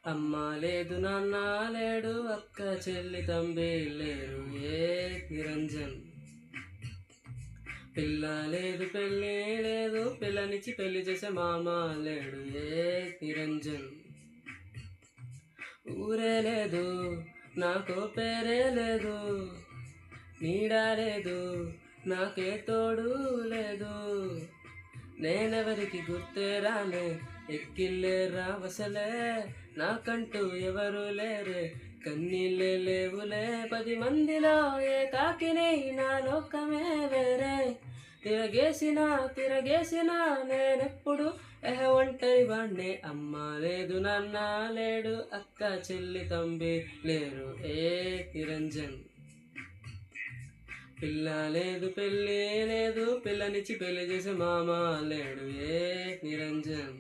అమ్మ లేదు నాన్న లేడు అక్క చెల్లి తంబి లేరు ఏ నిరంజన్. పిల్ల లేదు పెళ్ళి లేదు పిల్లనిచ్చి పెళ్లి చేసే మామ లేడు ఏ నిరంజన్. ఊరే లేదు నాకు పేరే లేదు నీడ లేదు నాకే తోడు లేదు. నేనెవరికి గుర్తే రాలే ఎక్కిల్లే రావసలే నాకంటూ ఎవరు లేరే కన్నీళ్ళే లేవులే. 10 మందిలో ఏకాకిని నా లోకమే వేరే. తిరగేసిన నేనెప్పుడు ఒంటరి వాణ్ణే. అమ్మ లేదు నాన్న లేడు అక్క చెల్లి తంబి లేరు ఏ నిరంజన్. పిల్ల లేదు పెళ్ళి లేదు పిల్లనిచ్చి పెళ్లి చేసే మామ లేడు ఏ నిరంజన్.